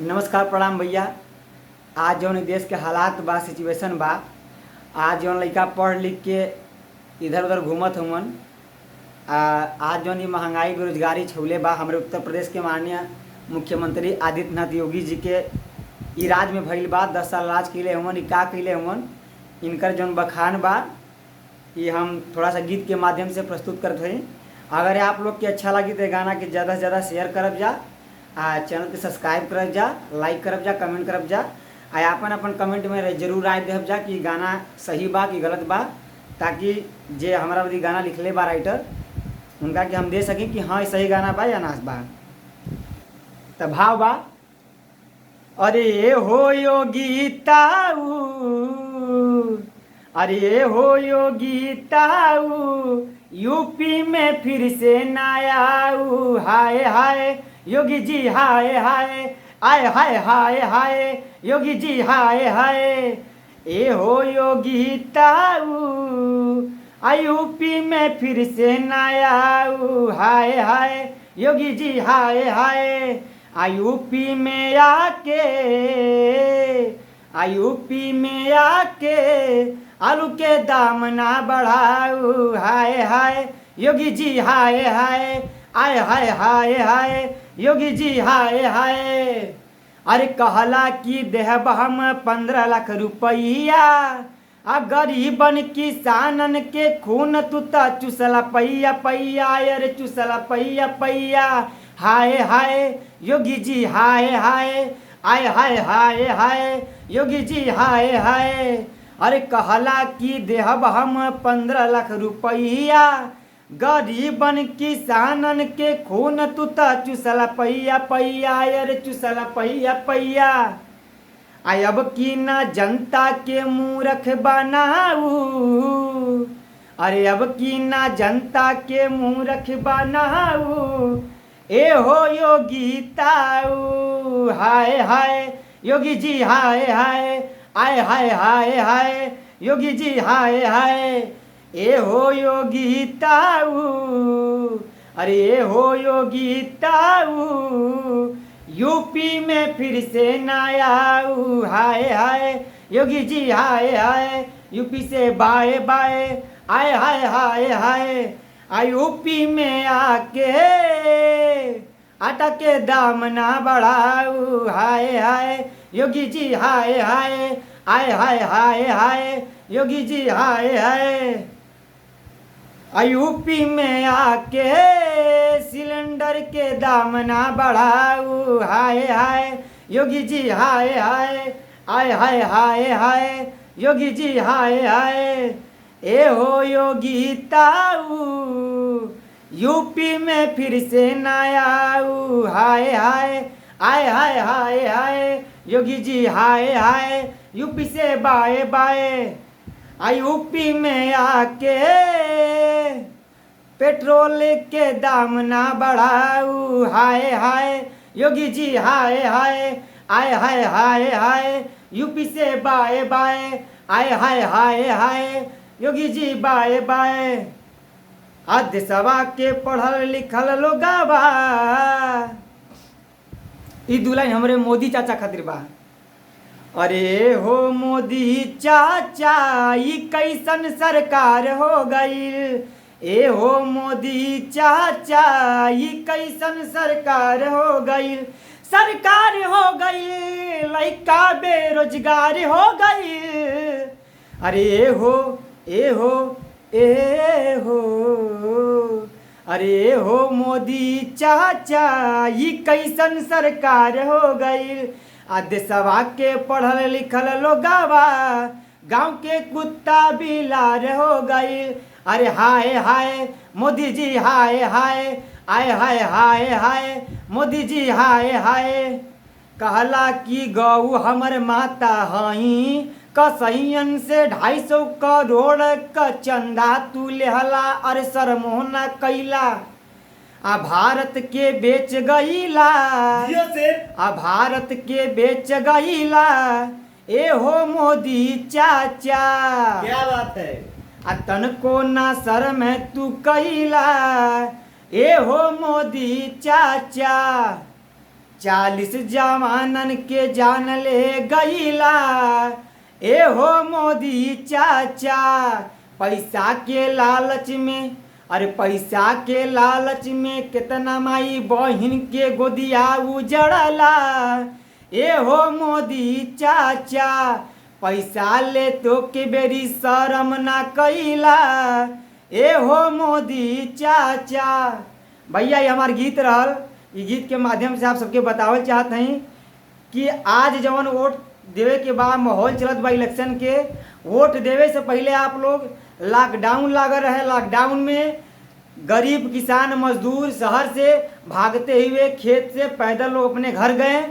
नमस्कार प्रणाम भैया। आज जौन देश के हालात बा, सिचुएशन बा, आज जौन लइका पढ़ लिख के इधर उधर घूमत हवन, आज जौन ये महंगाई बेरोजगारी छौले बा, हमारे उत्तर प्रदेश के माननीय मुख्यमंत्री आदित्यनाथ योगी जी के ई राज में भइल बा। 10 साल राज कैले हवन। ई का कैले हवन, इनकर जौन बखान बा ये हम थोड़ा सा गीत के माध्यम से प्रस्तुत करते हैं। अगर आप लोग के अच्छा लगी तो गाना के ज़्यादा से ज़्यादा शेयर करब जा, चैनल के सब्सक्राइब करब जा, लाइक करब जा, कमेंट करब जा, अपन अपन कमेंट में जरूर राय देब जा कि गाना सही बा कि गलत बा, ताकि जे हमारा बदी गाना लिखले बा राइटर उनका कि हम दे सकें कि हाँ सही गाना बा या नाश बा। तो भाव बा, अरे हो योगी ताऊ, अरे हो योगी ताऊ, यूपी में फिर से ना आऊ, हाय हाय योगी जी हाय हाय, आय हाय हाय हाय योगी जी हाय हाय। ए हो योगी ताऊ, यूपी में फिर से ना आऊ, हाय हाय योगी जी हाय हाय। यूपी में आके, यूपी में आके आलू के दाम ना बढ़ाऊ, हाय हाय योगी जी हाय हाय, आय हाय हाय हाय योगी जी हाय हाय। अरे कहला कि देहब हम 15 लाख रुपया, गरीबन किसानन के खून तू त चुसला पैया पैया, अरे चुसला पैया पैया, हाय हाय योगी जी हाय हाय, आय हाय हाय हाय योगी जी हाय हाय। अरे कहला कि देहब हम 15 लाख रुपया, गरीबन किसानन के खून तू त चुसला पैया पैया, अरे चुसला पैया पैया। अब की ना जनता के मूर्ख बनाऊ, अरे अब की ना जनता के मूर्ख बनाऊ, ए हो योगी ताऊ, हाय हाय योगी जी हाय हाय, आय हाय हाय हाय योगी जी हाय हाय। ए हो योगी ताऊ, अरे ए हो योगी ताऊ, यूपी में फिर से ना आऊ, हाय हाय योगी जी हाय हाय, यूपी से बाए बाए, आय हाय हाय हाय। यूपी में आके आटा के दाम ना बढ़ाऊ, हाय हाय योगी जी हाय हाय, आय हाय हाय हाय योगी जी हाय हाय। यूपी में आके सिलेंडर के दाम ना बढ़ाऊ, हाय हाय योगी जी हाय हाय, आय हाय हाय हाय योगी जी हाय हाय। ए हो योगी ताऊ, यूपी में फिर से ना आऊ, हाय हाय, आय हाय हाय हाय योगी जी हाय हाय, यूपी से बाए बाए। यूपी में आके पेट्रोल के दाम ना बढ़ाऊ, हाय हाय योगी जी हाय हाय, आय हाय हाय हाय यूपी से बाए बाए, आय हाय हाय हाय योगी जी बाए बाए। देशवा के पढ़ल लिखल लोगवा, ई दुलाइन हमरे मोदी चाचा खातिर बा। अरे हो मोदी चाचा, ई कैसन सरकार हो गई, ए हो मोदी चाचा, ई कैसन सरकार हो गई, सरकार हो गई लइका बेरोजगार हो गई। अरे ए हो ए हो ए हो, अरे हो मोदी चाचा, ई कैसन सरकार हो गई। देशवा के पढ़ल लिखल लोगवा, गांव के कुत्ता बिलार हो गई। अरे हाय हाय मोदी जी हाय हाय, आय हाय हाय हाय मोदी जी हाय हाय। कहला कि गौ हमर माता हई, कसैयन से 250 करोड़ का चंदा तू लेहला, अरे सरमोना कैला, भारत के बेच गईला, भारत के बेच गईला। ए हो मोदी चाचा, क्या बात है, तनको ना शर्म तू कैला, ए हो मोदी चाचा। 40 जवानन के जान ले गईला, ए हो मोदी चाचा। पैसा के लालच में, अरे पैसा के लालच में कितना माई बहिन के गोदिया उजड़ला, ए हो मोदी चाचा। पैसा ले तो के बेरी शरम ना कैला, ए हो मोदी चाचा। भैया ये हमार गीत रहल। ये गीत के माध्यम से आप सबके बतावल चाहत हई कि आज जवन वोट देवे के बाद माहौल चलत बा इलेक्शन के, वोट देवे से पहले आप लोग लॉकडाउन लागल रहे। लॉकडाउन में गरीब किसान मजदूर शहर से भागते हुए खेत से पैदल लोग अपने घर गए,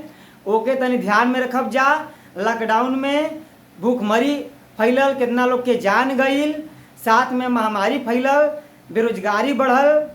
ओके तनी ध्यान में रखब जा। लॉकडाउन में भूखमरी फैलल, कितना लोग के जान गईल, साथ में महामारी फैलल, बेरोजगारी बढ़ल।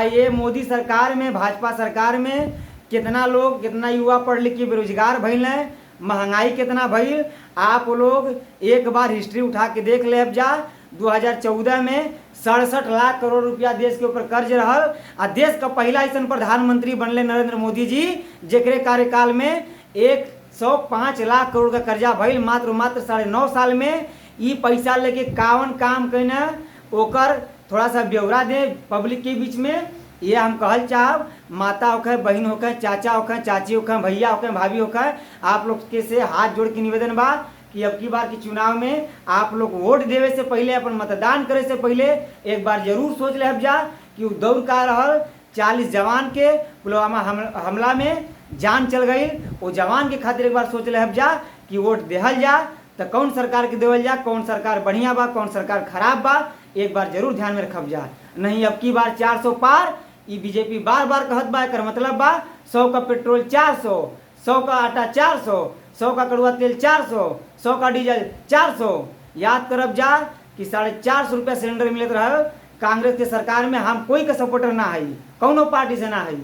ये मोदी सरकार में, भाजपा सरकार में कितना लोग, कितना युवा पढ़ लिख के बेरोजगार भइल हैं, महंगाई कितना भइल। आप लोग एक बार हिस्ट्री उठा के देख ले जा। 2014 में 67 लाख करोड़ रुपया देश के ऊपर कर्ज रहल। आ देश का पहला ऐसा प्रधानमंत्री बनले नरेंद्र मोदी जी, जेकरे कार्यकाल में 105 लाख करोड़ का कर्जा भइल मात्र 9.5 साल में। ई पैसा लेके कावन काम कहना ओकर थोड़ा सा ब्यौरा दे पब्लिक के बीच में। ये हम कहल चाहब, माता होखे, बहन होखे, चाचा होखे, चाची होखे, भैया होखे, भाभी होखे, आप लोग के से हाथ जोड़ के निवेदन बा कि अब की बार के चुनाव में आप लोग वोट देवे से पहले, अपन मतदान करे से पहले एक बार जरूर सोच ले जा कि दौड़ का रहल। 40 जवान के पुलवामा हमला में जान चल गई, वो जवान के खातिर एक बार सोच ले जा कि वोट देहल जा तो कौन सरकार के देवल जा, कौन सरकार बढ़िया बा, कौन सरकार खराब बा, एक बार जरूर ध्यान में रखब जा। नहीं अब की बार 400 पार। ये बीजेपी बार बार कहत बा, एकर मतलब बा 100 का पेट्रोल 400, 100 का आटा 400, 100 का कड़ुआ तेल 400, 100 का डीजल 400। याद करब जा कि 450 रुपया सिलेंडर मिलत रहे कांग्रेस के सरकार में। हम कोई का सपोर्टर ना है, कौनो पार्टी से ना है।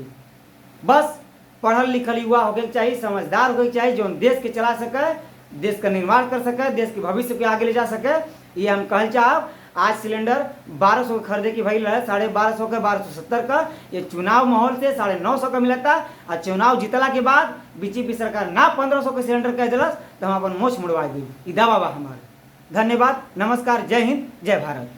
बस पढ़ल लिखल युवा होके चाहिए, समझदार होके चाहिए, जो देश के चला सके, देश का निर्माण कर सके, देश के भविष्य के आगे ले जा सके। ये हम कहल चाहब। आज सिलेंडर 1200 खरीदे की भइल रहे, 1250 का, 1270 का। ये चुनाव माहौल से 950 का मिलता। और चुनाव जीतला के बाद बीजेपी सरकार ना 1500 के सिलेंडर कह दिलस तो हम अपन मोछ मुड़वा दी। ई दावा बा हमार। धन्यवाद, नमस्कार, जय हिंद, जय भारत।